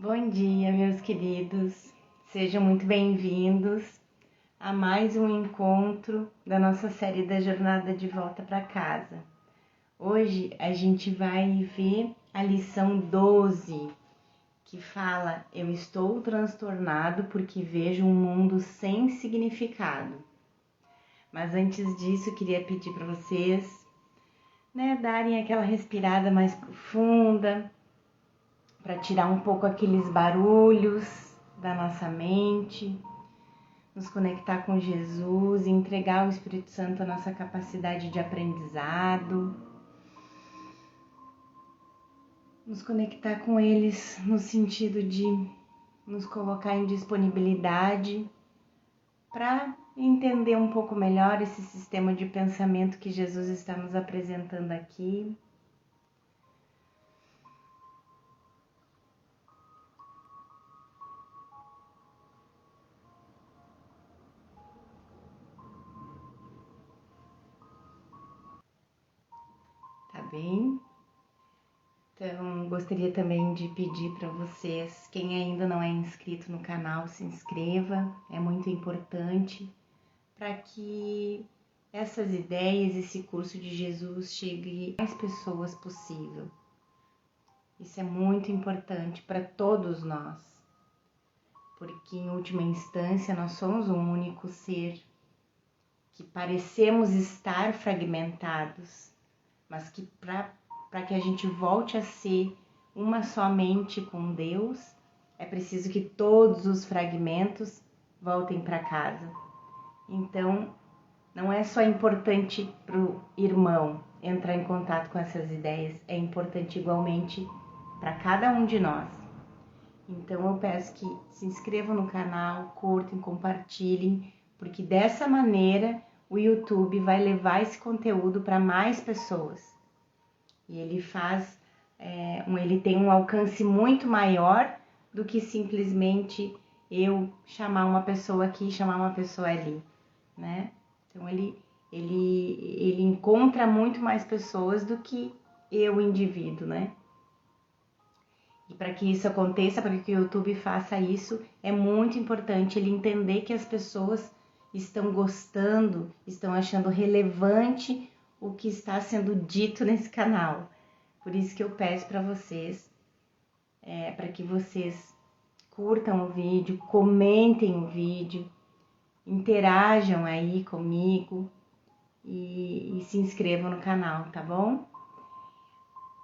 Bom dia, meus queridos. Sejam muito bem-vindos a mais um encontro da nossa série da Jornada de Volta para Casa. Hoje a gente vai ver a lição 12, que fala: Eu estou transtornado porque vejo um mundo sem significado. Mas antes disso, eu queria pedir para vocês, darem aquela respirada mais profunda, para tirar um pouco aqueles barulhos da nossa mente, nos conectar com Jesus, entregar ao Espírito Santo a nossa capacidade de aprendizado, nos conectar com eles no sentido de nos colocar em disponibilidade para entender um pouco melhor esse sistema de pensamento que Jesus está nos apresentando aqui. Tá bem? Então, gostaria também de pedir para vocês, quem ainda não é inscrito no canal, se inscreva, é muito importante para que essas ideias, esse curso de Jesus chegue a mais pessoas possível. Isso é muito importante para todos nós, porque em última instância nós somos um único ser, que parecemos estar fragmentados, mas que para que a gente volte a ser uma só mente com Deus, é preciso que todos os fragmentos voltem para casa. Então, não é só importante para o irmão entrar em contato com essas ideias, é importante igualmente para cada um de nós. Então, eu peço que se inscrevam no canal, curtem, compartilhem, porque dessa maneira o YouTube vai levar esse conteúdo para mais pessoas. E ele tem um alcance muito maior do que simplesmente eu chamar uma pessoa aqui e chamar uma pessoa ali, né? Então ele encontra muito mais pessoas do que eu, indivíduo, né? E para que isso aconteça, para que o YouTube faça isso, é muito importante ele entender que as pessoas estão gostando, estão achando relevante o que está sendo dito nesse canal. Por isso que eu peço para vocês, para que vocês curtam o vídeo, comentem o vídeo, interajam aí comigo e se inscrevam no canal, tá bom?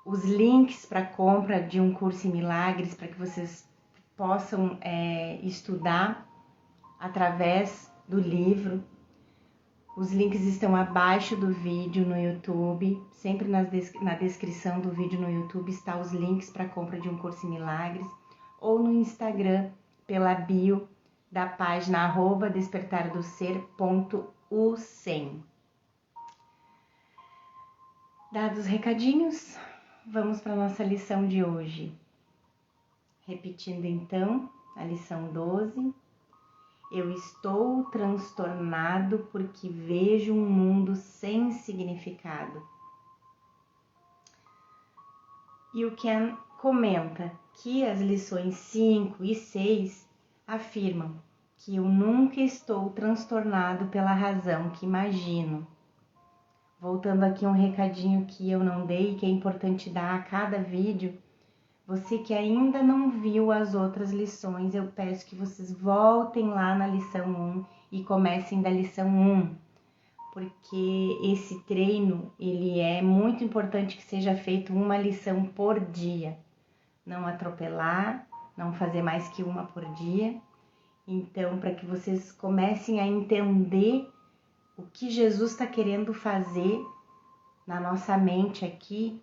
Os links para compra de um curso em milagres, para que vocês possam estudar através do livro. Os links estão abaixo do vídeo no YouTube, sempre na descrição do vídeo no YouTube está os links para compra de um curso em milagres, ou no Instagram, pela bio da página @despertardoser.ucem. Dados os recadinhos, vamos para a nossa lição de hoje. Repetindo então, a lição 12. Eu estou transtornado porque vejo um mundo sem significado. E o Ken comenta que as lições 5 e 6 afirmam que eu nunca estou transtornado pela razão que imagino. Voltando aqui um recadinho que eu não dei, que é importante dar a cada vídeo. Você que ainda não viu as outras lições, eu peço que vocês voltem lá na lição 1 e comecem da lição 1, porque esse treino, ele é muito importante que seja feito uma lição por dia. Não atropelar, não fazer mais que uma por dia. Então, para que vocês comecem a entender o que Jesus está querendo fazer na nossa mente aqui,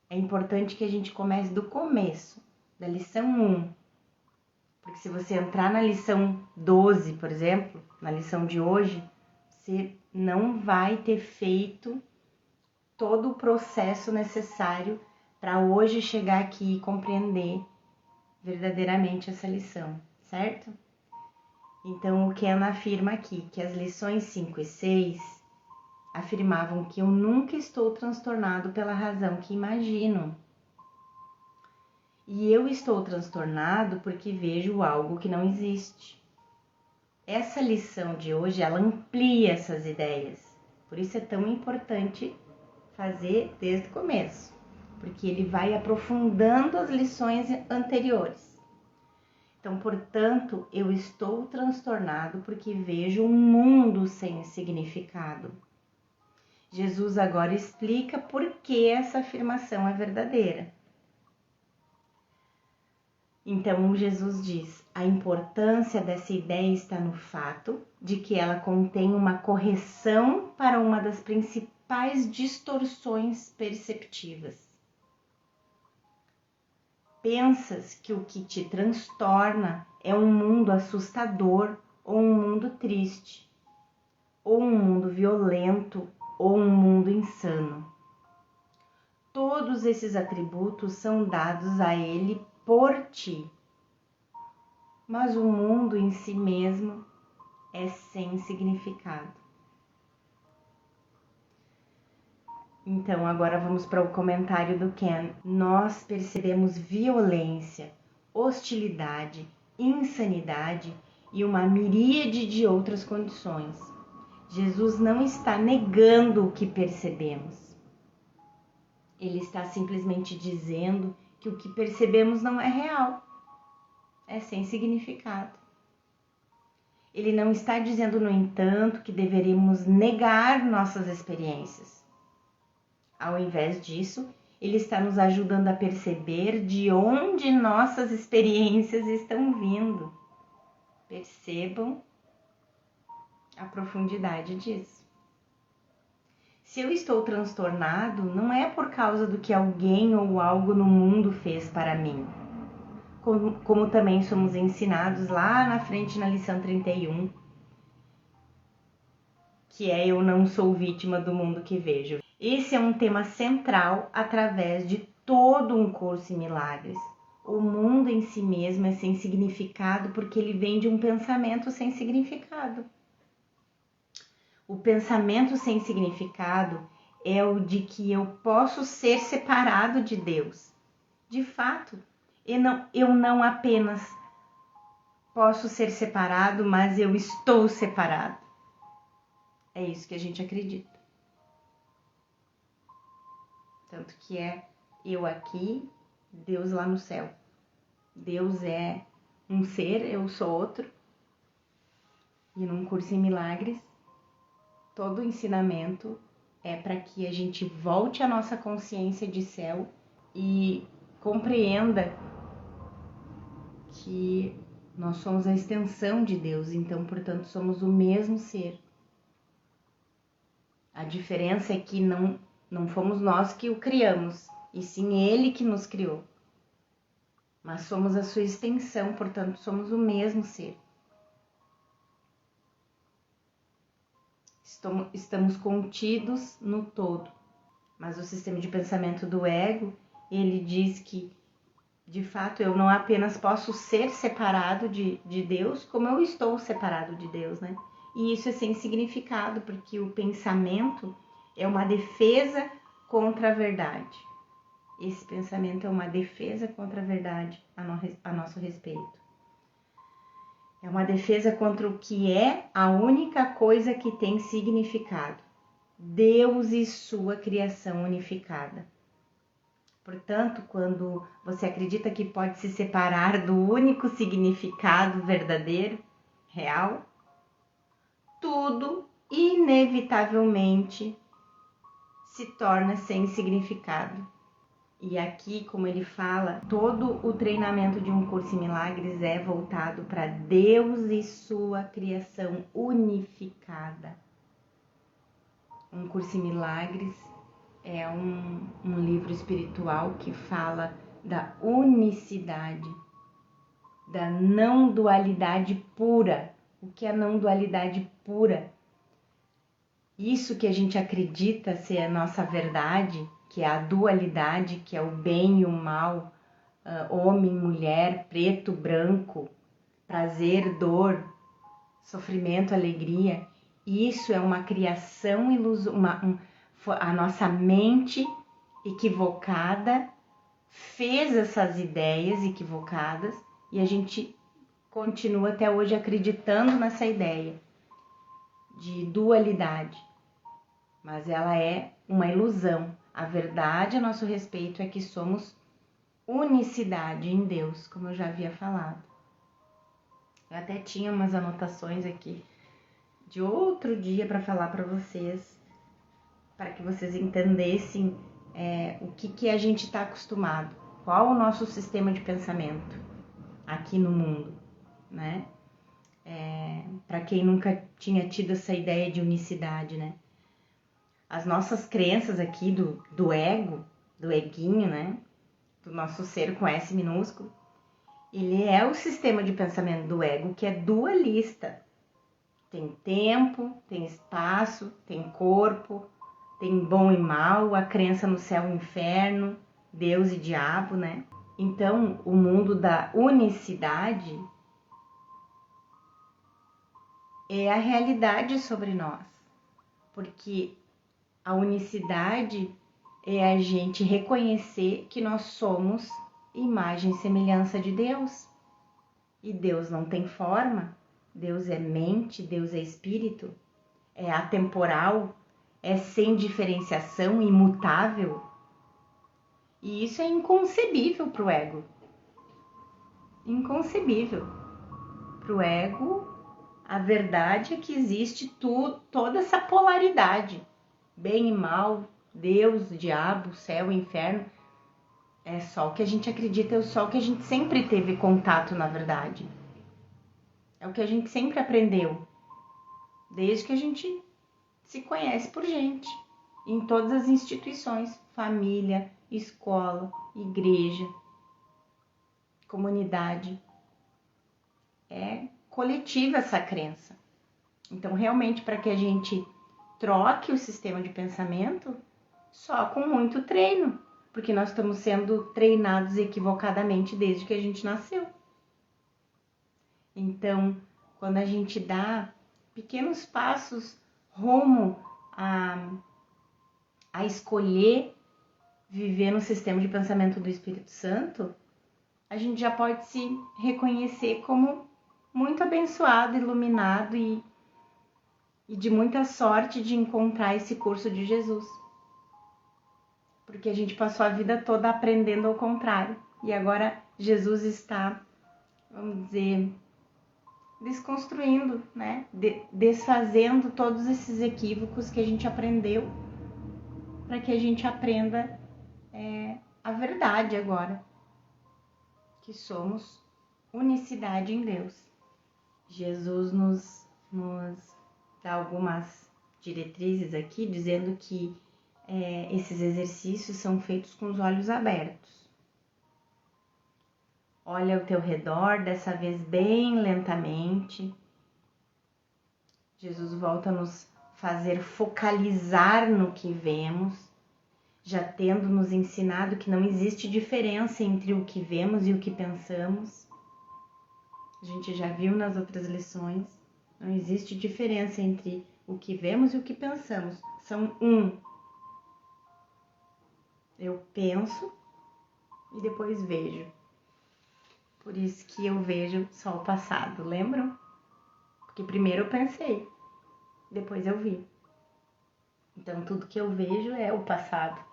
é importante que a gente comece do começo, da lição 1. Porque se você entrar na lição 12, por exemplo, na lição de hoje, você não vai ter feito todo o processo necessário para hoje chegar aqui e compreender verdadeiramente essa lição, certo? Então, o Ken afirma aqui que as lições 5 e 6 afirmavam que eu nunca estou transtornado pela razão que imagino. E eu estou transtornado porque vejo algo que não existe. Essa lição de hoje, ela amplia essas ideias. Por isso é tão importante fazer desde o começo, porque ele vai aprofundando as lições anteriores. Então, portanto, eu estou transtornado porque vejo um mundo sem significado. Jesus agora explica por que essa afirmação é verdadeira. Então, Jesus diz: a importância dessa ideia está no fato de que ela contém uma correção para uma das principais distorções perceptivas. Pensas que o que te transtorna é um mundo assustador ou um mundo triste, ou um mundo violento ou um mundo insano. Todos esses atributos são dados a ele por ti. Mas o mundo em si mesmo é sem significado. Então, agora vamos para o comentário do Ken. Nós percebemos violência, hostilidade, insanidade e uma miríade de outras condições. Jesus não está negando o que percebemos. Ele está simplesmente dizendo que o que percebemos não é real. É sem significado. Ele não está dizendo, no entanto, que deveríamos negar nossas experiências. Ao invés disso, ele está nos ajudando a perceber de onde nossas experiências estão vindo. Percebam a profundidade disso. Se eu estou transtornado, não é por causa do que alguém ou algo no mundo fez para mim. Como também somos ensinados lá na frente na lição 31, que é eu não sou vítima do mundo que vejo. Esse é um tema central através de todo um curso em milagres. O mundo em si mesmo é sem significado porque ele vem de um pensamento sem significado. O pensamento sem significado é o de que eu posso ser separado de Deus. De fato, eu não apenas posso ser separado, mas eu estou separado. É isso que a gente acredita. Tanto que é eu aqui, Deus lá no céu. Deus é um ser, eu sou outro. E num curso em milagres, todo o ensinamento é para que a gente volte à nossa consciência de céu e compreenda que nós somos a extensão de Deus, então, portanto, somos o mesmo ser. A diferença é que não fomos nós que o criamos, e sim Ele que nos criou. Mas somos a sua extensão, portanto, somos o mesmo ser. Estamos contidos no todo. Mas o sistema de pensamento do ego, ele diz que, de fato, eu não apenas posso ser separado de Deus, como eu estou separado de Deus, né? E isso é sem significado, porque o pensamento é uma defesa contra a verdade. Esse pensamento é uma defesa contra a verdade a nosso respeito. É uma defesa contra o que é a única coisa que tem significado. Deus e sua criação unificada. Portanto, quando você acredita que pode se separar do único significado verdadeiro, real, tudo inevitavelmente se torna sem significado. E aqui, como ele fala, todo o treinamento de um curso em milagres é voltado para Deus e sua criação unificada. Um curso em milagres é um livro espiritual que fala da unicidade, da não dualidade pura. O que é a não dualidade pura? Isso que a gente acredita ser a nossa verdade, que é a dualidade, que é o bem e o mal, homem, mulher, preto, branco, prazer, dor, sofrimento, alegria. Isso é uma criação ilusória, a nossa mente equivocada fez essas ideias equivocadas e a gente continua até hoje acreditando nessa ideia de dualidade. Mas ela é uma ilusão. A verdade a nosso respeito é que somos unicidade em Deus, como eu já havia falado. Eu até tinha umas anotações aqui de outro dia para falar para vocês, para que vocês entendessem o que a gente está acostumado, qual o nosso sistema de pensamento aqui no mundo, né? Para quem nunca tinha tido essa ideia de unicidade, né? As nossas crenças aqui do ego, do eguinho, né? Do nosso ser com S minúsculo, ele é o sistema de pensamento do ego que é dualista. Tem tempo, tem espaço, tem corpo, tem bom e mal, a crença no céu e inferno, Deus e diabo, né? Então, o mundo da unicidade é a realidade sobre nós, porque a unicidade é a gente reconhecer que nós somos imagem e semelhança de Deus. E Deus não tem forma, Deus é mente, Deus é espírito, é atemporal, é sem diferenciação, imutável. E isso é inconcebível para o ego. Inconcebível. Para o ego, a verdade é que existe toda essa polaridade. Bem e mal, Deus, diabo, céu, inferno. É só o que a gente acredita, é só o que a gente sempre teve contato, na verdade. É o que a gente sempre aprendeu. Desde que a gente se conhece por gente. Em todas as instituições. Família, escola, igreja, comunidade. É coletiva essa crença. Então, realmente, para que a gente troque o sistema de pensamento, só com muito treino. Porque nós estamos sendo treinados equivocadamente desde que a gente nasceu. Então, quando a gente dá pequenos passos rumo a escolher viver no sistema de pensamento do Espírito Santo, a gente já pode se reconhecer como muito abençoado, iluminado e de muita sorte de encontrar esse curso de Jesus. Porque a gente passou a vida toda aprendendo ao contrário. E agora Jesus está, vamos dizer, desconstruindo, né? Desfazendo todos esses equívocos que a gente aprendeu, para que a gente aprenda a verdade agora, que somos unicidade em Deus. Jesus nos dá algumas diretrizes aqui, dizendo que esses exercícios são feitos com os olhos abertos. Olha ao teu redor, dessa vez bem lentamente. Jesus volta a nos fazer focalizar no que vemos, já tendo nos ensinado que não existe diferença entre o que vemos e o que pensamos. A gente já viu nas outras lições, não existe diferença entre o que vemos e o que pensamos. São um. Eu penso e depois vejo. Por isso que eu vejo só o passado, lembram? Porque primeiro eu pensei, depois eu vi. Então tudo que eu vejo é o passado.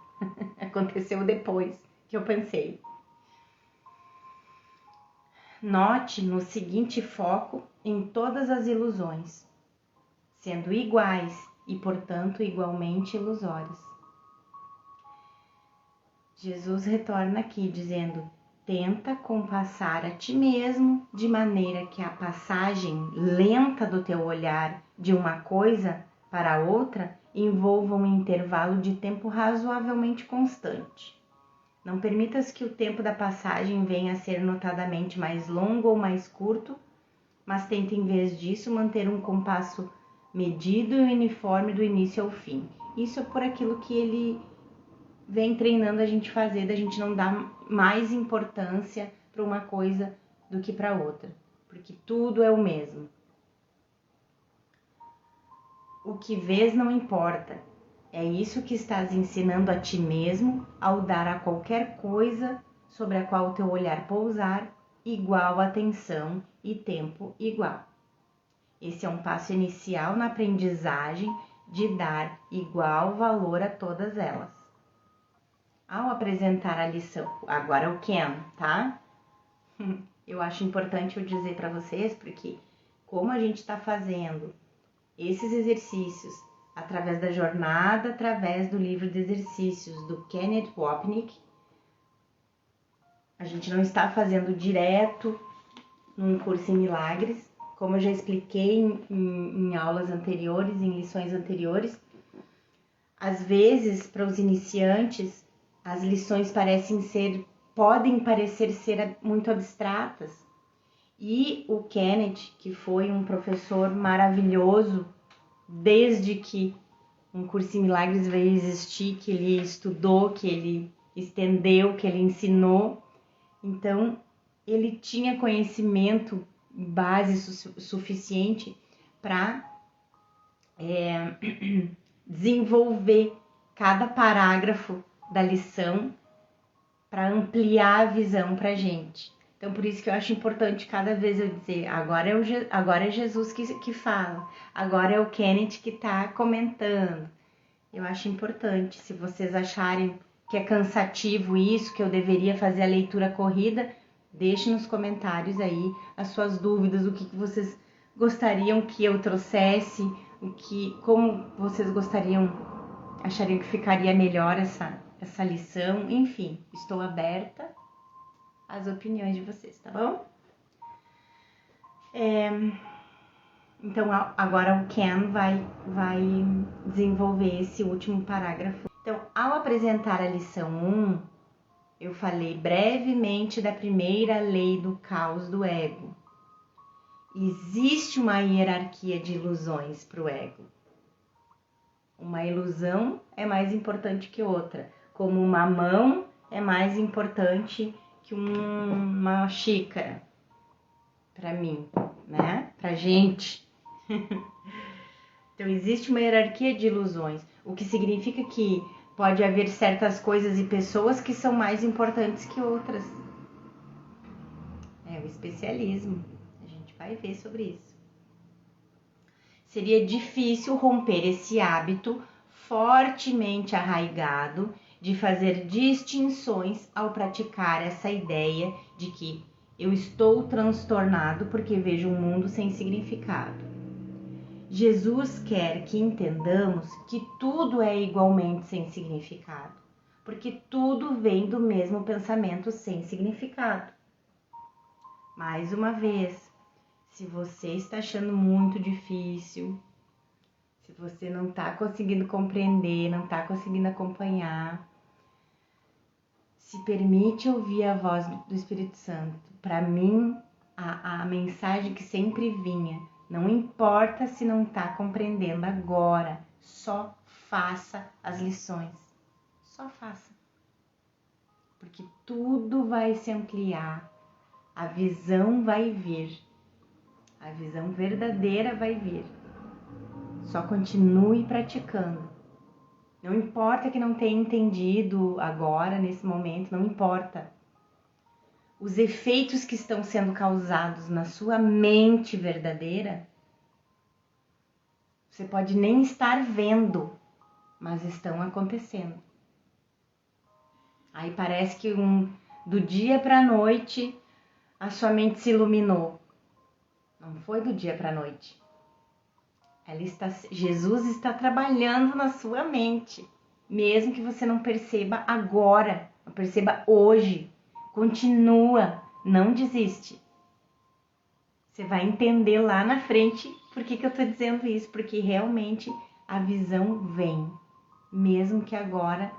Aconteceu depois que eu pensei. Note no seguinte foco em todas as ilusões, sendo iguais e, portanto, igualmente ilusórias. Jesus retorna aqui dizendo: tenta compassar a ti mesmo de maneira que a passagem lenta do teu olhar de uma coisa para outra envolva um intervalo de tempo razoavelmente constante. Não permitas que o tempo da passagem venha a ser notadamente mais longo ou mais curto, mas tenta em vez disso manter um compasso medido e uniforme do início ao fim. Isso é por aquilo que ele vem treinando a gente fazer, da gente não dar mais importância para uma coisa do que para outra, porque tudo é o mesmo. O que vês não importa, É isso que estás ensinando a ti mesmo ao dar a qualquer coisa sobre a qual teu olhar pousar igual atenção e tempo igual. Esse é um passo inicial na aprendizagem de dar igual valor a todas elas. Ao apresentar a lição, agora eu can, tá? Eu acho importante eu dizer para vocês, porque como a gente está fazendo esses exercícios através da jornada, através do livro de exercícios do Kenneth Wapnick, a gente não está fazendo direto num curso em milagres, como eu já expliquei em aulas anteriores, em lições anteriores. Às vezes, para os iniciantes, as lições podem parecer ser muito abstratas. E o Kenneth, que foi um professor maravilhoso, desde que um curso em milagres veio existir, que ele estudou, que ele estendeu, que ele ensinou. Então, ele tinha conhecimento base suficiente para desenvolver cada parágrafo da lição para ampliar a visão para a gente. Então, por isso que eu acho importante cada vez eu dizer, agora é Jesus que fala, agora é o Kenneth que está comentando. Eu acho importante, se vocês acharem que é cansativo isso, que eu deveria fazer a leitura corrida, deixem nos comentários aí as suas dúvidas, o que vocês gostariam que eu trouxesse, como vocês achariam que ficaria melhor essa lição. Enfim, estou aberta às opiniões de vocês, tá bom? Então, agora o Ken vai desenvolver esse último parágrafo. Então, ao apresentar a lição 1, eu falei brevemente da primeira lei do caos do ego. Existe uma hierarquia de ilusões para o ego. Uma ilusão é mais importante que outra, como uma mão é mais importante que uma xícara, para mim, né? Pra gente. Então, existe uma hierarquia de ilusões, o que significa que pode haver certas coisas e pessoas que são mais importantes que outras. É o especialismo, a gente vai ver sobre isso. Seria difícil romper esse hábito fortemente arraigado de fazer distinções ao praticar essa ideia de que eu estou transtornado porque vejo um mundo sem significado. Jesus quer que entendamos que tudo é igualmente sem significado, porque tudo vem do mesmo pensamento sem significado. Mais uma vez, se você está achando muito difícil, se você não está conseguindo compreender, não está conseguindo acompanhar, se permite ouvir a voz do Espírito Santo. Para mim, a mensagem que sempre vinha: não importa se não está compreendendo agora, só faça as lições. Só faça. Porque tudo vai se ampliar, a visão vai vir, a visão verdadeira vai vir. Só continue praticando. Não importa que não tenha entendido agora, nesse momento, não importa. Os efeitos que estão sendo causados na sua mente verdadeira, você pode nem estar vendo, mas estão acontecendo. Aí parece que do dia para a noite a sua mente se iluminou. Não foi do dia para a noite. Jesus está trabalhando na sua mente, mesmo que você não perceba agora, não perceba hoje. Continua, não desiste. Você vai entender lá na frente por que eu estou dizendo isso, porque realmente a visão vem, mesmo que agora,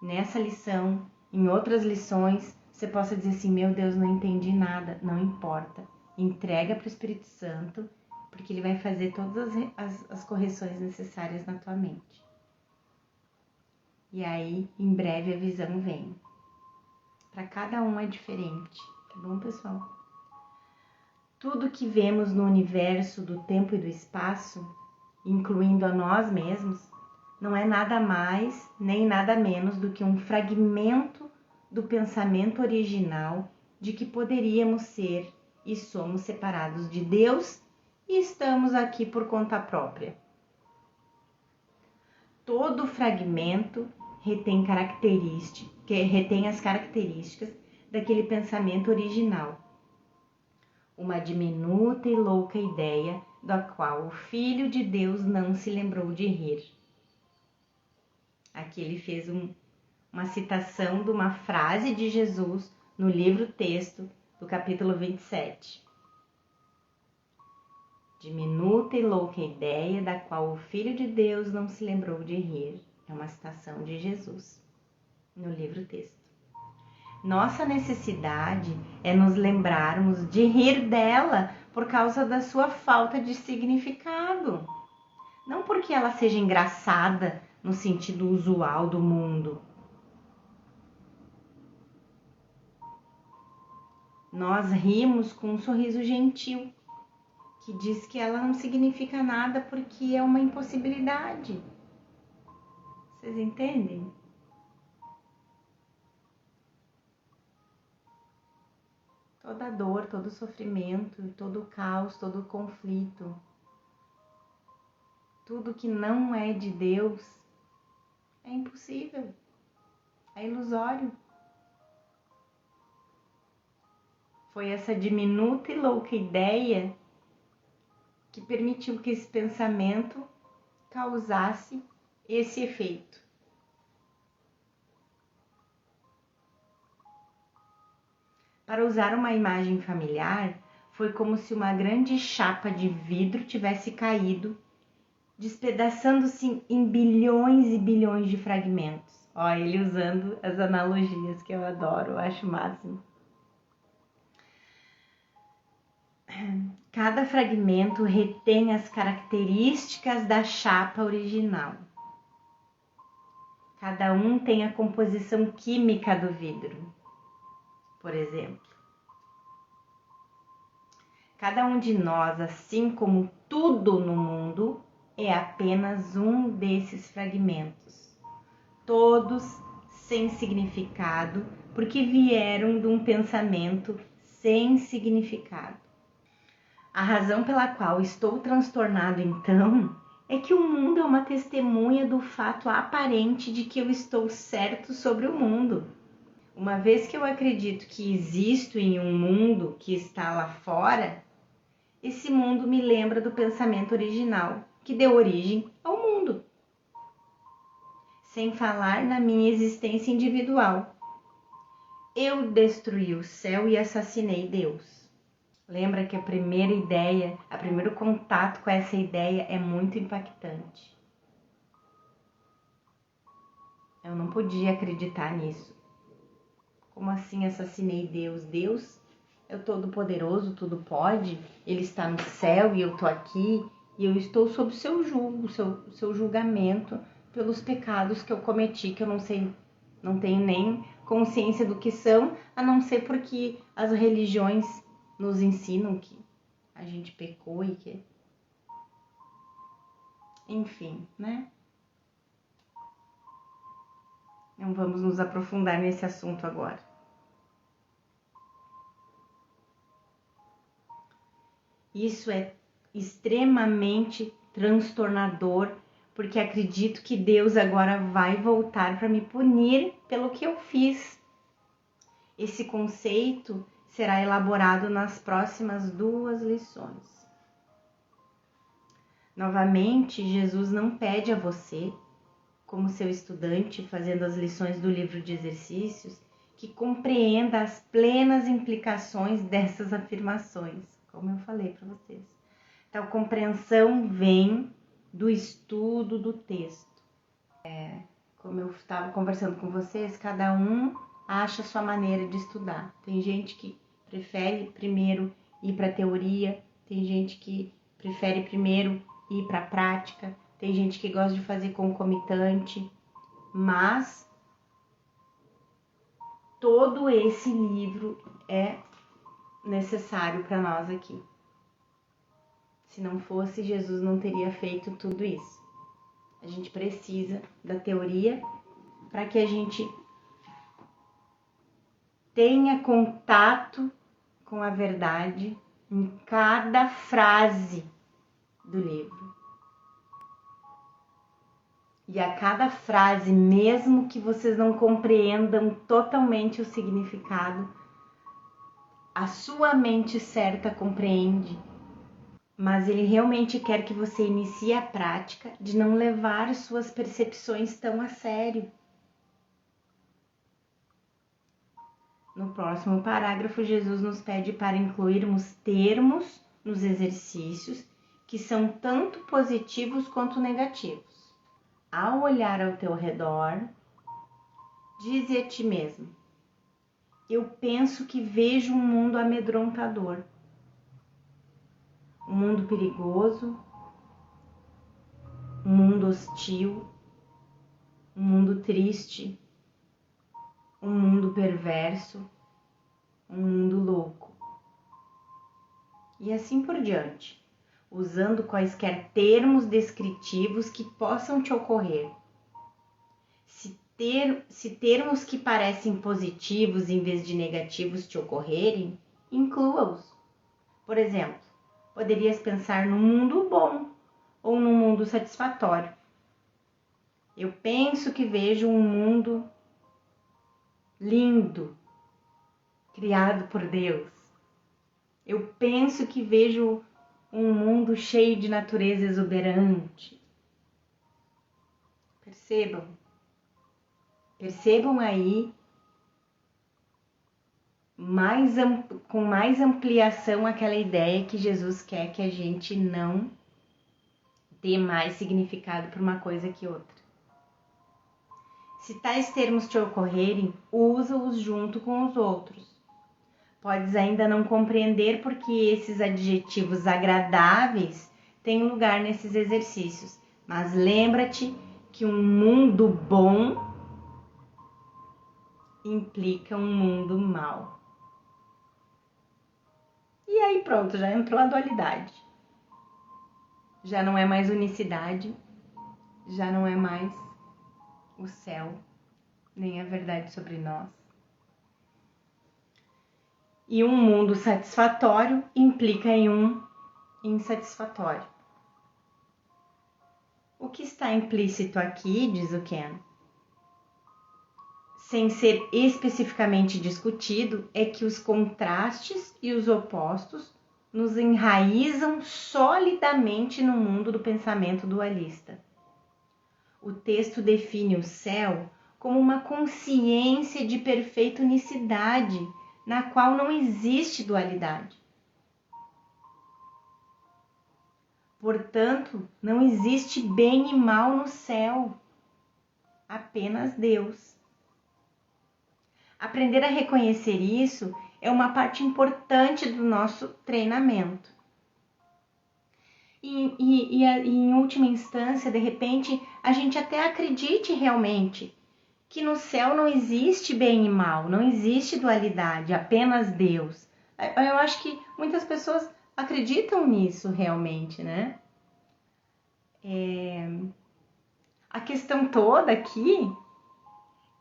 nessa lição, em outras lições, você possa dizer assim: meu Deus, não entendi nada. Não importa, entrega para o Espírito Santo, porque ele vai fazer todas as correções necessárias na tua mente. E aí, em breve, a visão vem. Para cada um é diferente, tá bom, pessoal? Tudo que vemos no universo do tempo e do espaço, incluindo a nós mesmos, não é nada mais nem nada menos do que um fragmento do pensamento original de que poderíamos ser e somos separados de Deus e estamos aqui por conta própria. Todo fragmento retém as características daquele pensamento original. Uma diminuta e louca ideia da qual o Filho de Deus não se lembrou de rir. Aqui ele fez uma citação de uma frase de Jesus no livro-texto do capítulo 27. Diminuta e louca ideia da qual o Filho de Deus não se lembrou de rir. É uma citação de Jesus no livro-texto. Nossa necessidade é nos lembrarmos de rir dela por causa da sua falta de significado. Não porque ela seja engraçada no sentido usual do mundo. Nós rimos com um sorriso gentil, que diz que ela não significa nada porque é uma impossibilidade. Vocês entendem? Toda dor, todo sofrimento, todo caos, todo conflito, tudo que não é de Deus é impossível, é ilusório. Foi essa diminuta e louca ideia que permitiu que esse pensamento causasse esse efeito. Para usar uma imagem familiar, foi como se uma grande chapa de vidro tivesse caído, despedaçando-se em bilhões e bilhões de fragmentos. Ó, ele usando as analogias que eu adoro, eu acho o máximo. Cada fragmento retém as características da chapa original. Cada um tem a composição química do vidro, por exemplo. Cada um de nós, assim como tudo no mundo, é apenas um desses fragmentos. Todos sem significado, porque vieram de um pensamento sem significado. A razão pela qual estou transtornado, então, é que o mundo é uma testemunha do fato aparente de que eu estou certo sobre o mundo. Uma vez que eu acredito que existo em um mundo que está lá fora, esse mundo me lembra do pensamento original que deu origem ao mundo. Sem falar na minha existência individual. Eu destruí o céu e assassinei Deus. Lembra que a primeira ideia, o primeiro contato com essa ideia é muito impactante. Eu não podia acreditar nisso. Como assim assassinei Deus? Deus é o Todo-Poderoso, tudo pode. Ele está no céu e eu estou aqui. E eu estou sob o seu julgo, seu julgamento pelos pecados que eu cometi, que eu não sei, não tenho nem consciência do que são, a não ser porque as religiões nos ensinam que a gente pecou e que... Enfim, né? Não vamos nos aprofundar nesse assunto agora. Isso é extremamente transtornador, porque acredito que Deus agora vai voltar para me punir pelo que eu fiz. Esse conceito será elaborado nas próximas 2 lições. Novamente, Jesus não pede a você, como seu estudante, fazendo as lições do livro de exercícios, que compreenda as plenas implicações dessas afirmações, como eu falei para vocês. Então, compreensão vem do estudo do texto. Como eu estava conversando com vocês, cada um acha a sua maneira de estudar. Tem gente que prefere primeiro ir para a teoria, tem gente que prefere primeiro ir para a prática, tem gente que gosta de fazer concomitante, mas todo esse livro é necessário para nós aqui. Se não fosse, Jesus não teria feito tudo isso. A gente precisa da teoria para que a gente tenha contato com a verdade em cada frase do livro. E a cada frase, mesmo que vocês não compreendam totalmente o significado, a sua mente certa compreende. Mas ele realmente quer que você inicie a prática de não levar suas percepções tão a sério. No próximo parágrafo, Jesus nos pede para incluirmos termos nos exercícios que são tanto positivos quanto negativos. Ao olhar ao teu redor, dize a ti mesmo: eu penso que vejo um mundo amedrontador, um mundo perigoso, um mundo hostil, um mundo triste, um mundo perverso, um mundo louco. E assim por diante, usando quaisquer termos descritivos que possam te ocorrer. Se termos que parecem positivos em vez de negativos te ocorrerem, inclua-os. Por exemplo, poderias pensar num mundo bom ou num mundo satisfatório. Eu penso que vejo um mundo lindo, criado por Deus. Eu penso que vejo um mundo cheio de natureza exuberante. Percebam aí com mais ampliação aquela ideia que Jesus quer que a gente não dê mais significado para uma coisa que outra. Se tais termos te ocorrerem, usa-os junto com os outros. Podes ainda não compreender porque esses adjetivos agradáveis têm lugar nesses exercícios, mas lembra-te que um mundo bom implica um mundo mau. E aí pronto, já entrou a dualidade. Já não é mais unicidade, já não é mais o céu, nem a verdade sobre nós. E um mundo satisfatório implica em um insatisfatório. O que está implícito aqui, diz o Ken, sem ser especificamente discutido, é que os contrastes e os opostos nos enraizam solidamente no mundo do pensamento dualista. O texto define o céu como uma consciência de perfeita unicidade, na qual não existe dualidade. Portanto, não existe bem e mal no céu, apenas Deus. Aprender a reconhecer isso é uma parte importante do nosso treinamento. E em última instância, de repente, a gente até acredite realmente que no céu não existe bem e mal, não existe dualidade, apenas Deus. Eu acho que muitas pessoas acreditam nisso realmente, né? A questão toda aqui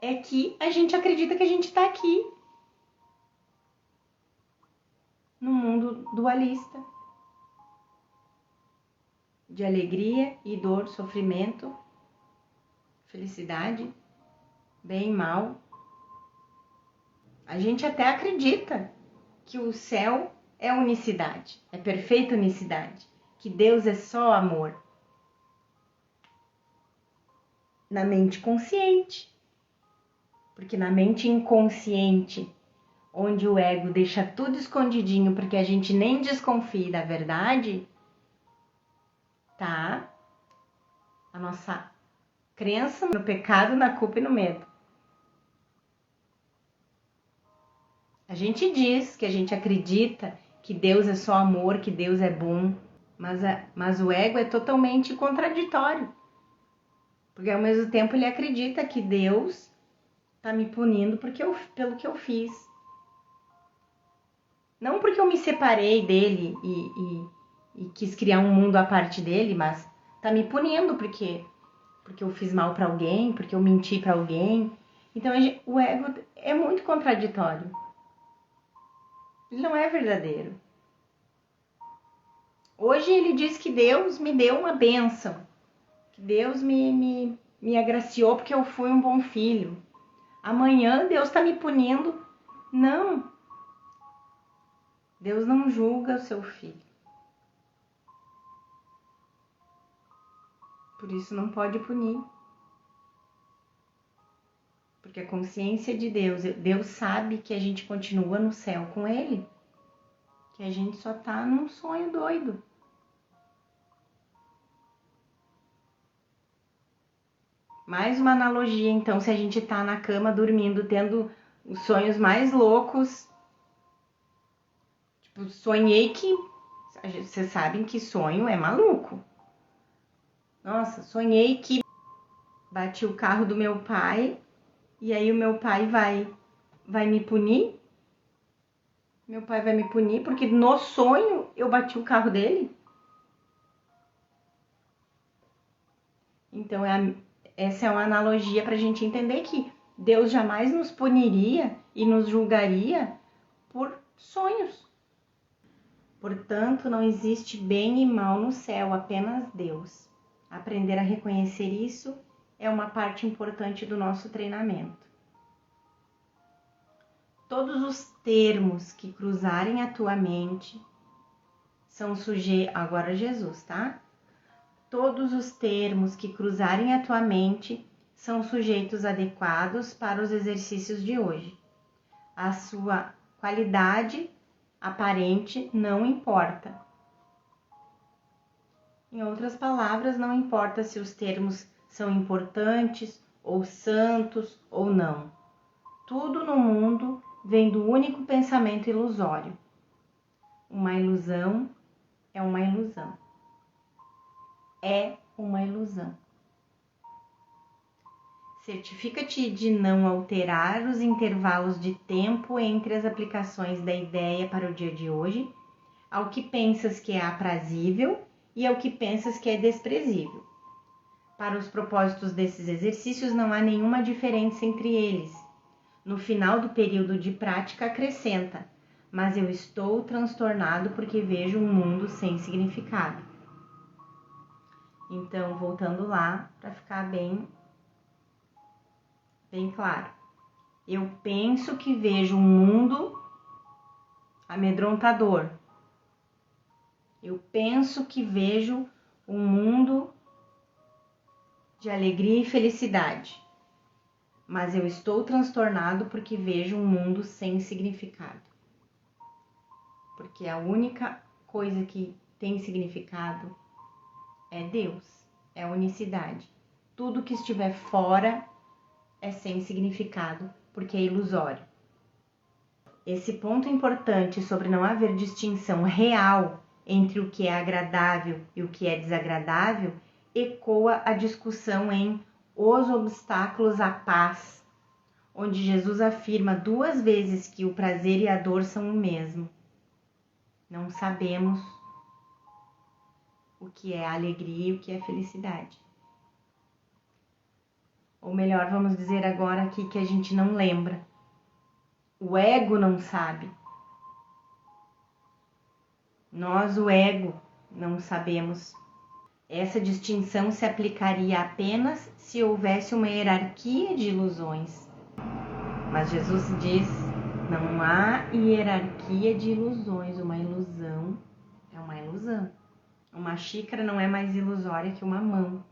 é que a gente acredita que a gente está aqui, no mundo dualista, de alegria e dor, sofrimento, felicidade, bem e mal. A gente até acredita que o céu é unicidade, é perfeita unicidade, que Deus é só amor. Na mente consciente, porque na mente inconsciente, onde o ego deixa tudo escondidinho porque a gente nem desconfia da verdade, tá a nossa crença no pecado, na culpa e no medo. A gente diz que a gente acredita que Deus é só amor, que Deus é bom, mas o ego é totalmente contraditório. Porque ao mesmo tempo ele acredita que Deus está me punindo pelo que eu fiz. Não porque eu me separei dele e quis criar um mundo à parte dele, mas está me punindo porque porque eu fiz mal para alguém, porque eu menti para alguém. Então o ego é muito contraditório. Ele não é verdadeiro. Hoje ele diz que Deus me deu uma bênção, que Deus me agraciou porque eu fui um bom filho. Amanhã Deus está me punindo. Não. Deus não julga o seu filho. Por isso não pode punir. Porque a consciência de Deus sabe que a gente continua no céu com Ele. Que a gente só tá num sonho doido. Mais uma analogia, então, se a gente tá na cama dormindo, tendo os sonhos mais loucos. Tipo, sonhei que... Vocês sabem que sonho é maluco. Nossa, sonhei que bati o carro do meu pai e aí o meu pai vai me punir. Meu pai vai me punir porque no sonho eu bati o carro dele. Então, essa é uma analogia para a gente entender que Deus jamais nos puniria e nos julgaria por sonhos. Portanto, não existe bem e mal no céu, apenas Deus. Aprender a reconhecer isso é uma parte importante do nosso treinamento. Todos os termos que cruzarem a tua mente são sujeitos... Agora Jesus, tá? Todos os termos que cruzarem a tua mente são sujeitos adequados para os exercícios de hoje. A sua qualidade aparente não importa. Em outras palavras, não importa se os termos são importantes, ou santos, ou não. Tudo no mundo vem do único pensamento ilusório. Uma ilusão é uma ilusão. É uma ilusão. Certifica-te de não alterar os intervalos de tempo entre as aplicações da ideia para o dia de hoje, ao que pensas que é aprazível e ao que pensas que é desprezível. Para os propósitos desses exercícios não há nenhuma diferença entre eles. No final do período de prática acrescenta, mas eu estou transtornado porque vejo um mundo sem significado. Então, voltando lá, para ficar bem claro. Eu penso que vejo um mundo amedrontador. Eu penso que vejo um mundo de alegria e felicidade. Mas eu estou transtornado porque vejo um mundo sem significado. Porque a única coisa que tem significado é Deus, é a unicidade. Tudo que estiver fora é sem significado, porque é ilusório. Esse ponto importante sobre não haver distinção real entre o que é agradável e o que é desagradável ecoa a discussão em Os Obstáculos à Paz, onde Jesus afirma 2 vezes que o prazer e a dor são o mesmo. Não sabemos o que é alegria e o que é felicidade. Ou melhor, vamos dizer agora aqui que a gente não lembra. O ego não sabe. Nós, o ego, não sabemos. Essa distinção se aplicaria apenas se houvesse uma hierarquia de ilusões. Mas Jesus diz, não há hierarquia de ilusões. Uma ilusão é uma ilusão. Uma xícara não é mais ilusória que uma mão.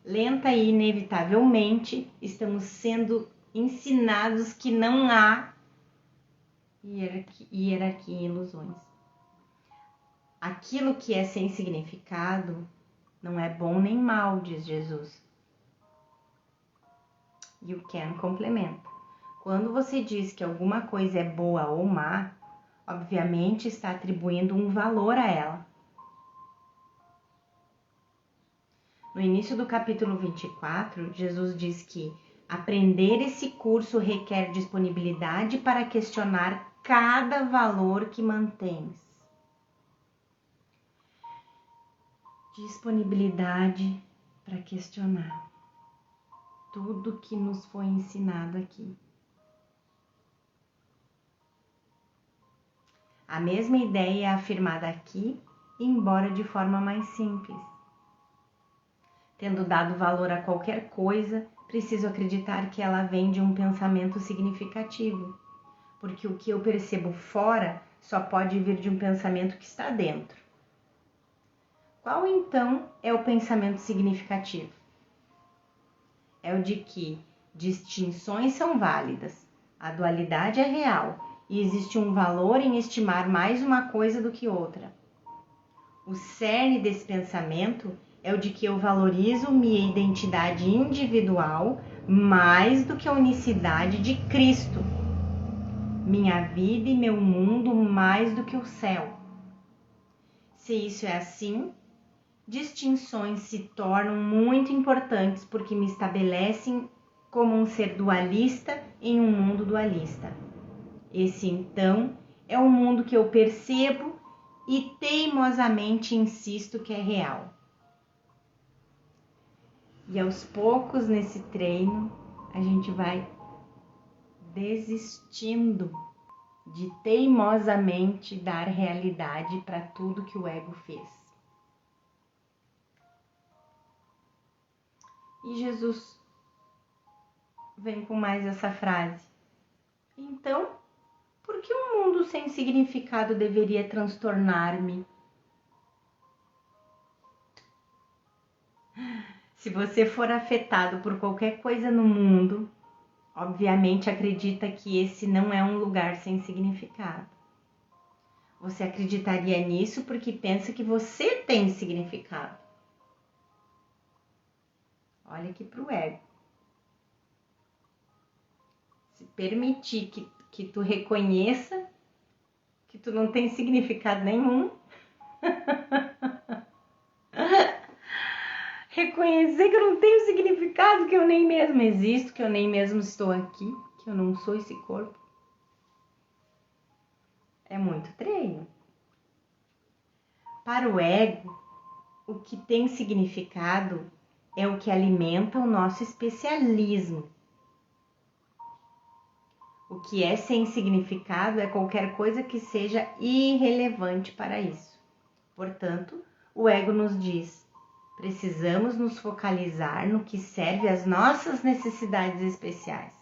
Lenta e inevitavelmente, estamos sendo ensinados que não há hierarquia em ilusões. Aquilo que é sem significado não é bom nem mal, diz Jesus. E o Ken complementa. Quando você diz que alguma coisa é boa ou má, obviamente está atribuindo um valor a ela. No início do capítulo 24, Jesus diz que aprender esse curso requer disponibilidade para questionar cada valor que mantens. disponibilidade para questionar tudo que nos foi ensinado aqui. A mesma ideia é afirmada aqui, embora de forma mais simples. Tendo dado valor a qualquer coisa, preciso acreditar que ela vem de um pensamento significativo, porque o que eu percebo fora só pode vir de um pensamento que está dentro. Qual então é o pensamento significativo? É o de que distinções são válidas, a dualidade é real e existe um valor em estimar mais uma coisa do que outra. O cerne desse pensamento é o de que eu valorizo minha identidade individual mais do que a unicidade de Cristo, minha vida e meu mundo mais do que o céu. Se isso é assim, distinções se tornam muito importantes porque me estabelecem como um ser dualista em um mundo dualista. Esse, então, é o mundo que eu percebo e teimosamente insisto que é real. E aos poucos nesse treino, a gente vai desistindo de teimosamente dar realidade para tudo que o ego fez. E Jesus vem com mais essa frase. Então, por que um mundo sem significado deveria transtornar-me? Se você for afetado por qualquer coisa no mundo, obviamente acredita que esse não é um lugar sem significado. Você acreditaria nisso porque pensa que você tem significado. Olha aqui para o ego. Se permitir que tu reconheça que tu não tem significado nenhum. Reconhecer que eu não tenho significado, que eu nem mesmo existo, que eu nem mesmo estou aqui, que eu não sou esse corpo. É muito treino. Para o ego, o que tem significado é o que alimenta o nosso especialismo. O que é sem significado é qualquer coisa que seja irrelevante para isso. Portanto, o ego nos diz: precisamos nos focalizar no que serve às nossas necessidades especiais.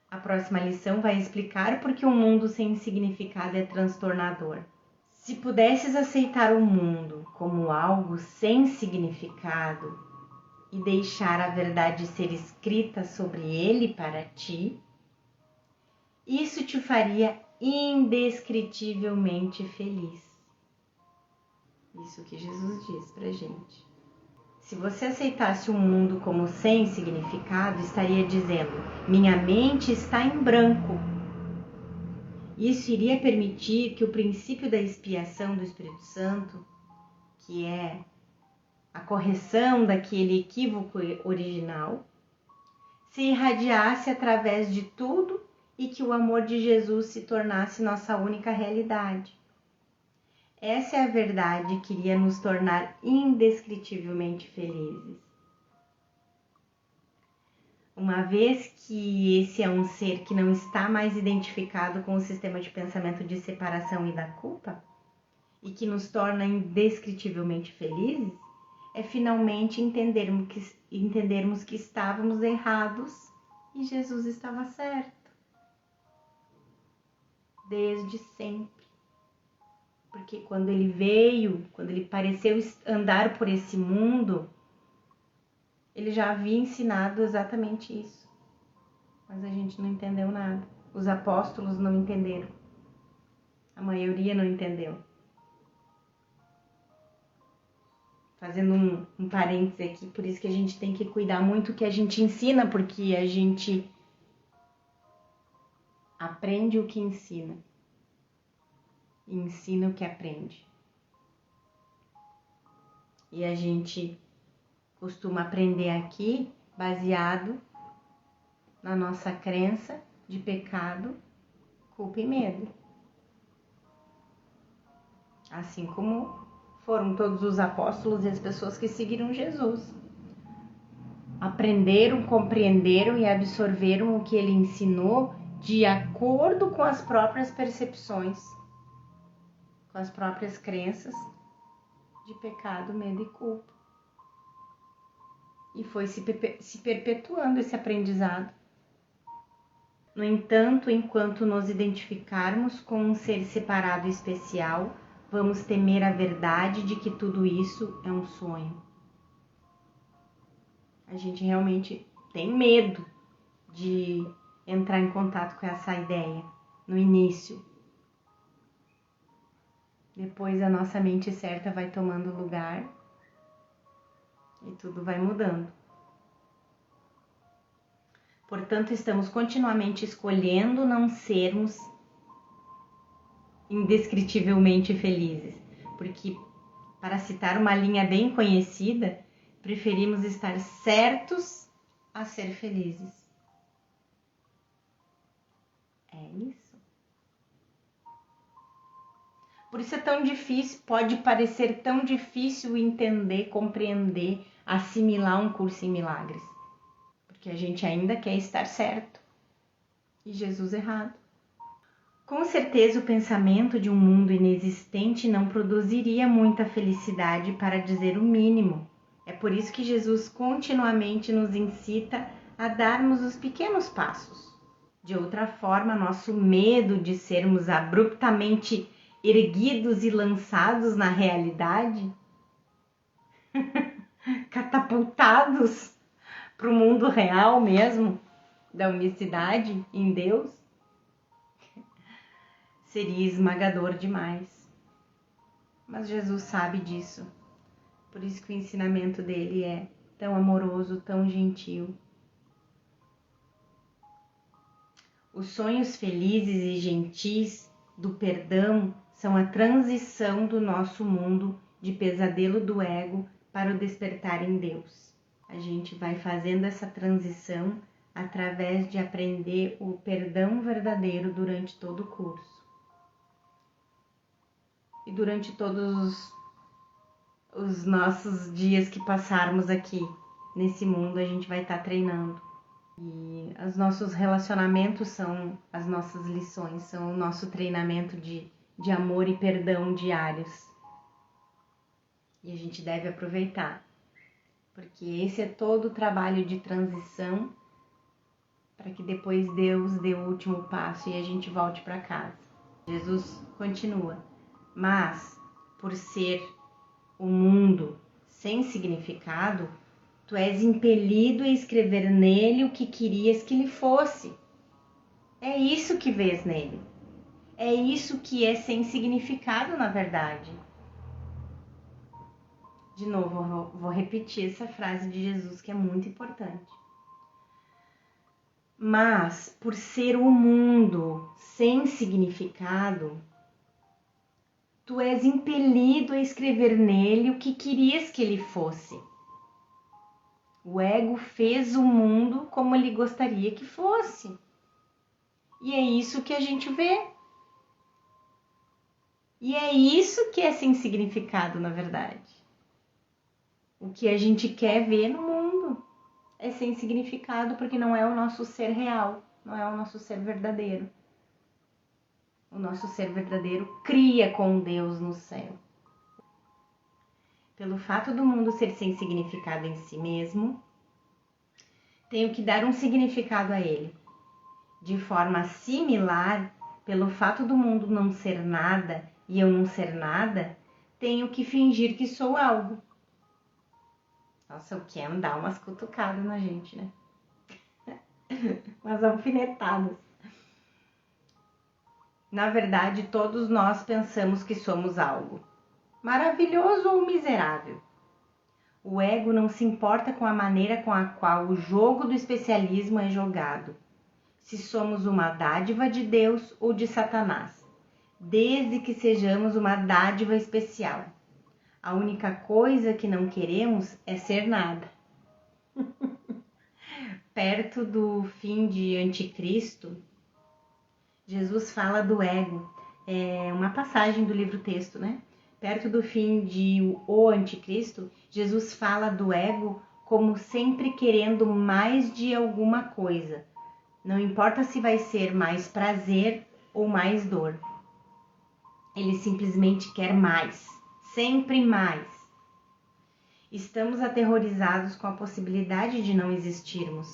A próxima lição vai explicar por que um mundo sem significado é transtornador. Se pudesses aceitar o mundo como algo sem significado e deixar a verdade ser escrita sobre ele para ti, isso te faria indescritivelmente feliz. Isso que Jesus diz pra gente. Se você aceitasse o mundo como sem significado, estaria dizendo: minha mente está em branco. Isso iria permitir que o princípio da expiação do Espírito Santo, que é a correção daquele equívoco original, se irradiasse através de tudo e que o amor de Jesus se tornasse nossa única realidade. Essa é a verdade que iria nos tornar indescritivelmente felizes. Uma vez que esse é um ser que não está mais identificado com o sistema de pensamento de separação e da culpa, e que nos torna indescritivelmente felizes, é finalmente entendermos que estávamos errados e Jesus estava certo. Desde sempre. Porque quando ele veio, quando ele pareceu andar por esse mundo, ele já havia ensinado exatamente isso. Mas a gente não entendeu nada. Os apóstolos não entenderam. A maioria não entendeu. Fazendo um parêntese aqui, por isso que a gente tem que cuidar muito o que a gente ensina, porque a gente aprende o que ensina. E ensina o que aprende. E a gente costuma aprender aqui baseado na nossa crença de pecado, culpa e medo. Assim como foram todos os apóstolos e as pessoas que seguiram Jesus. Aprenderam, compreenderam e absorveram o que ele ensinou de acordo com as próprias percepções, com as próprias crenças de pecado, medo e culpa. E foi se perpetuando esse aprendizado. No entanto, enquanto nos identificarmos com um ser separado e especial, vamos temer a verdade de que tudo isso é um sonho. A gente realmente tem medo de entrar em contato com essa ideia no início. Depois a nossa mente certa vai tomando lugar e tudo vai mudando. Portanto, estamos continuamente escolhendo não sermos indescritivelmente felizes, porque, para citar uma linha bem conhecida, preferimos estar certos a ser felizes. É isso. Por isso é tão difícil, pode parecer tão difícil entender, compreender, assimilar um curso em milagres. Porque a gente ainda quer estar certo e Jesus errado. Com certeza o pensamento de um mundo inexistente não produziria muita felicidade, para dizer o mínimo. É por isso que Jesus continuamente nos incita a darmos os pequenos passos. De outra forma, nosso medo de sermos abruptamente erguidos e lançados na realidade, catapultados para o mundo real mesmo, da unicidade em Deus, seria esmagador demais. Mas Jesus sabe disso. Por isso que o ensinamento dele é tão amoroso, tão gentil. Os sonhos felizes e gentis do perdão são a transição do nosso mundo de pesadelo do ego para o despertar em Deus. A gente vai fazendo essa transição através de aprender o perdão verdadeiro durante todo o curso. E durante todos os nossos dias que passarmos aqui nesse mundo, a gente vai estar treinando. E os nossos relacionamentos são as nossas lições, são o nosso treinamento de amor e perdão diários. E a gente deve aproveitar, porque esse é todo o trabalho de transição para que depois Deus dê o último passo e a gente volte para casa. Jesus continua, mas por ser o mundo sem significado, tu és impelido a escrever nele o que querias que ele fosse. É isso que vês nele. É isso que é sem significado, na verdade. De novo, vou repetir essa frase de Jesus que é muito importante. Mas, por ser o mundo sem significado, tu és impelido a escrever nele o que querias que ele fosse. O ego fez o mundo como ele gostaria que fosse. E é isso que a gente vê. E é isso que é sem significado, na verdade. O que a gente quer ver no mundo é sem significado, porque não é o nosso ser real, não é o nosso ser verdadeiro. O nosso ser verdadeiro cria com Deus no céu. Pelo fato do mundo ser sem significado em si mesmo, tenho que dar um significado a ele. De forma similar, pelo fato do mundo não ser nada e eu não ser nada, tenho que fingir que sou algo. Nossa, o Ken dá umas cutucadas na gente, né? Umas alfinetadas. Na verdade, todos nós pensamos que somos algo, maravilhoso ou miserável. O ego não se importa com a maneira com a qual o jogo do especialismo é jogado, se somos uma dádiva de Deus ou de Satanás, desde que sejamos uma dádiva especial. A única coisa que não queremos é ser nada. Perto do fim de Anticristo, Jesus fala do ego. É uma passagem do livro-texto, né? perto do fim de O Anticristo, Jesus fala do ego como sempre querendo mais de alguma coisa. Não importa se vai ser mais prazer ou mais dor. Ele simplesmente quer mais, sempre mais. Estamos aterrorizados com a possibilidade de não existirmos.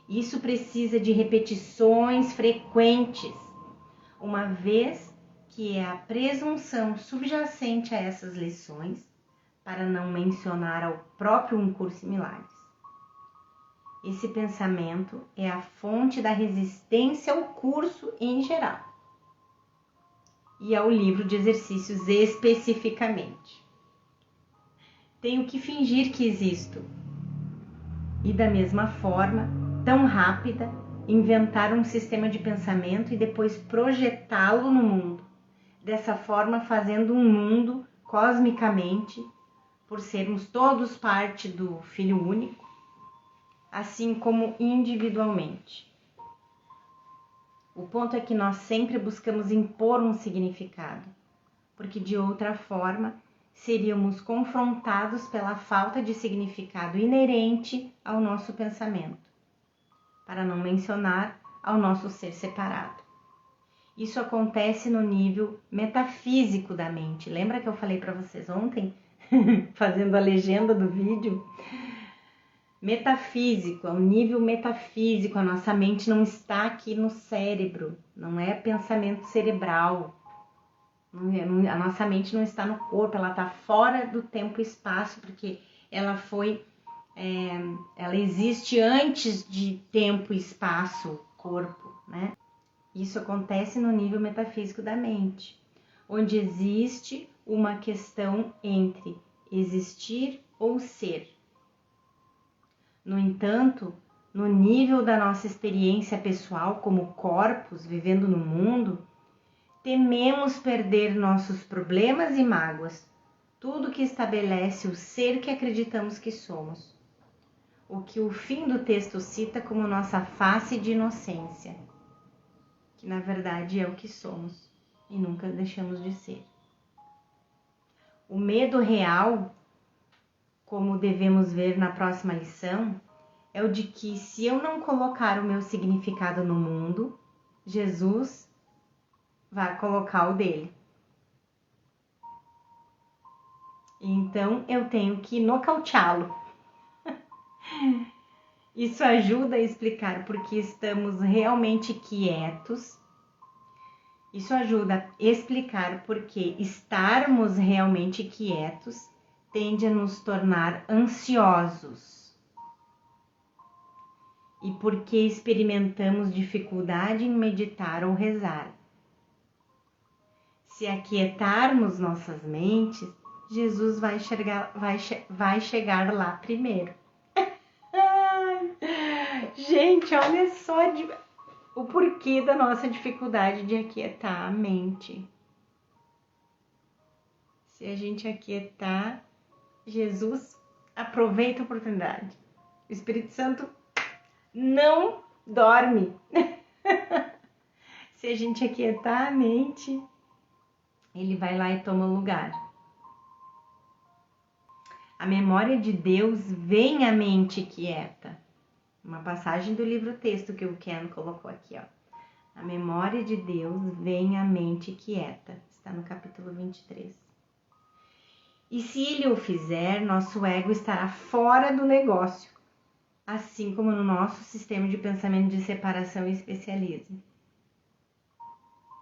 Isso precisa de repetições frequentes, uma vez que é a presunção subjacente a essas lições, para não mencionar ao próprio Um Curso em Milagres. Esse pensamento é a fonte da resistência ao curso em geral e ao livro de exercícios especificamente. Tenho que fingir que existo e, da mesma forma, tão rápida, inventar um sistema de pensamento e depois projetá-lo no mundo, dessa forma fazendo um mundo cosmicamente, por sermos todos parte do Filho Único, assim como individualmente. O ponto é que nós sempre buscamos impor um significado, porque de outra forma seríamos confrontados pela falta de significado inerente ao nosso pensamento, para não mencionar ao nosso ser separado. Isso acontece no nível metafísico da mente. Lembra que eu falei para vocês ontem, fazendo a legenda do vídeo? Metafísico, é um nível metafísico. A nossa mente não está aqui no cérebro, não é pensamento cerebral. A nossa mente não está no corpo, ela está fora do tempo e espaço, porque ela ela existe antes de tempo, espaço, corpo, né? Isso acontece no nível metafísico da mente, onde existe uma questão entre existir ou ser. No entanto, no nível da nossa experiência pessoal como corpos vivendo no mundo, tememos perder nossos problemas e mágoas, tudo que estabelece o ser que acreditamos que somos, o que o fim do texto cita como nossa face de inocência, que na verdade é o que somos e nunca deixamos de ser. O medo real, como devemos ver na próxima lição, é o de que se eu não colocar o meu significado no mundo, Jesus vai colocar o dele. Então eu tenho que nocauteá-lo. Isso ajuda a explicar por que estamos realmente quietos. Isso ajuda a explicar por que estarmos realmente quietos tende a nos tornar ansiosos. E por que experimentamos dificuldade em meditar ou rezar. Se aquietarmos nossas mentes, Jesus vai chegar lá primeiro. Gente, olha só o porquê da nossa dificuldade de aquietar a mente. Se a gente aquietar, Jesus aproveita a oportunidade. O Espírito Santo não dorme. Se a gente aquietar a mente, ele vai lá e toma o lugar. A memória de Deus vem à mente quieta. Uma passagem do livro-texto que o Ken colocou aqui, ó. A memória de Deus vem à mente quieta. Está no capítulo 23. E se ele o fizer, nosso ego estará fora do negócio, assim como no nosso sistema de pensamento de separação e especialismo.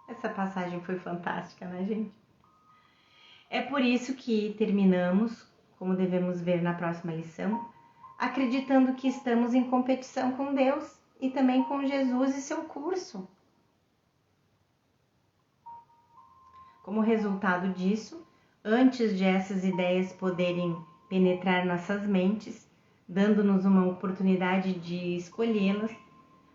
Essa passagem foi fantástica, né, gente? É por isso que terminamos, como devemos ver na próxima lição, acreditando que estamos em competição com Deus e também com Jesus e seu curso. Como resultado disso, antes de essas ideias poderem penetrar nossas mentes, dando-nos uma oportunidade de escolhê-las,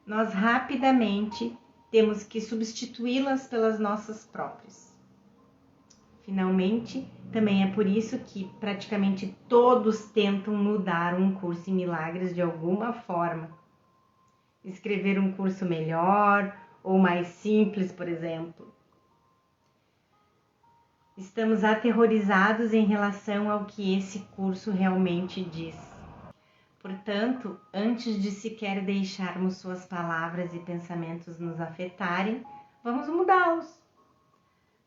nós rapidamente temos que substituí-las pelas nossas próprias. Finalmente, também é por isso que praticamente todos tentam mudar um curso em milagres de alguma forma. Escrever um curso melhor ou mais simples, por exemplo. Estamos aterrorizados em relação ao que esse curso realmente diz. Portanto, antes de sequer deixarmos suas palavras e pensamentos nos afetarem, vamos mudá-los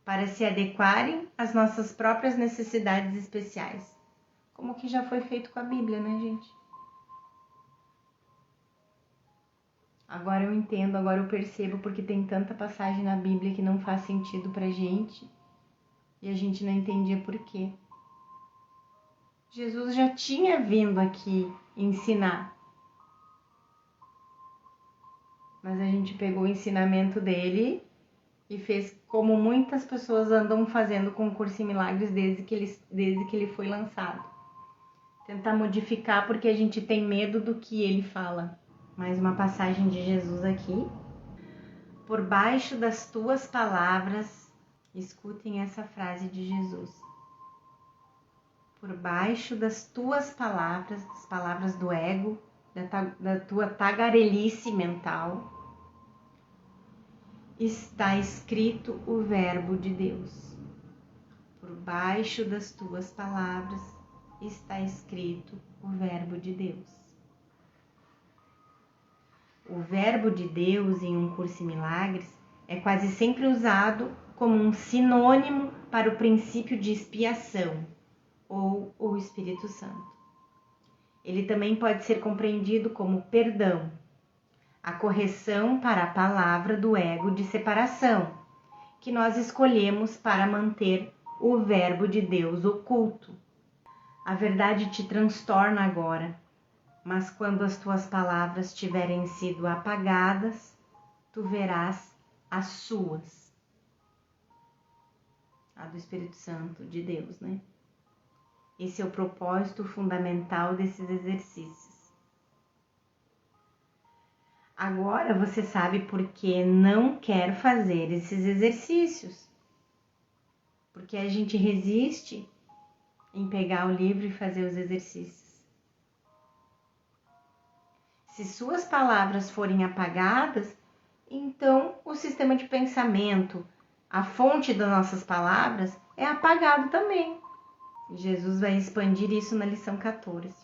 para se adequarem às nossas próprias necessidades especiais, como que já foi feito com a Bíblia, né, gente? Agora eu entendo, agora eu percebo porque tem tanta passagem na Bíblia que não faz sentido pra gente e a gente não entendia por quê. Jesus já tinha vindo aqui ensinar, mas a gente pegou o ensinamento dele e fez como muitas pessoas andam fazendo com o Curso em Milagres desde que ele foi lançado. Tentar modificar porque a gente tem medo do que ele fala. Mais uma passagem de Jesus aqui. Por baixo das tuas palavras, escutem essa frase de Jesus. Por baixo das tuas palavras, das palavras do ego, da tua tagarelice mental, está escrito o verbo de Deus. Por baixo das tuas palavras está escrito o verbo de Deus. O verbo de Deus em um Curso em Milagres é quase sempre usado como um sinônimo para o princípio de expiação ou o Espírito Santo. Ele também pode ser compreendido como perdão, a correção para a palavra do ego de separação, que nós escolhemos para manter o verbo de Deus oculto. A verdade te transtorna agora, mas quando as tuas palavras tiverem sido apagadas, tu verás as suas. A do Espírito Santo de Deus, né? Esse é o propósito fundamental desses exercícios. Agora você sabe por que não quer fazer esses exercícios. Porque a gente resiste em pegar o livro e fazer os exercícios. Se suas palavras forem apagadas, então o sistema de pensamento, a fonte das nossas palavras, é apagado também. Jesus vai expandir isso na lição 14.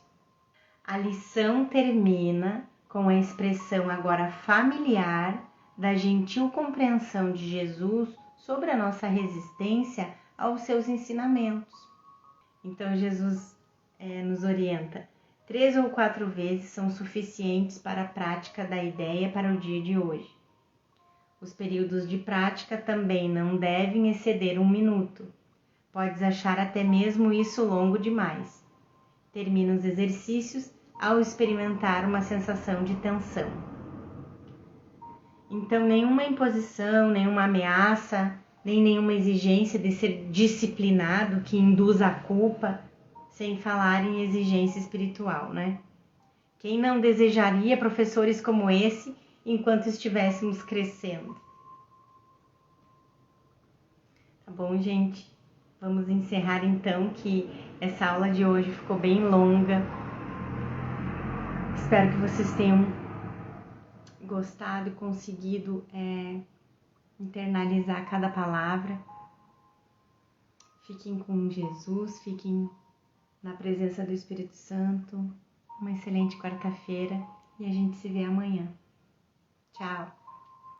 A lição termina com a expressão agora familiar da gentil compreensão de Jesus sobre a nossa resistência aos seus ensinamentos. Então Jesus nos orienta. 3 ou 4 vezes são suficientes para a prática da ideia para o dia de hoje. Os períodos de prática também não devem exceder 1 minuto. Podes achar até mesmo isso longo demais. Termina os exercícios ao experimentar uma sensação de tensão. Então, nenhuma imposição, nenhuma ameaça, nem nenhuma exigência de ser disciplinado que induza a culpa, sem falar em exigência espiritual, né? Quem não desejaria professores como esse enquanto estivéssemos crescendo? Tá bom, gente? Vamos encerrar então, que essa aula de hoje ficou bem longa. Espero que vocês tenham gostado e conseguido internalizar cada palavra. Fiquem com Jesus, fiquem na presença do Espírito Santo. Uma excelente quarta-feira e a gente se vê amanhã. Tchau!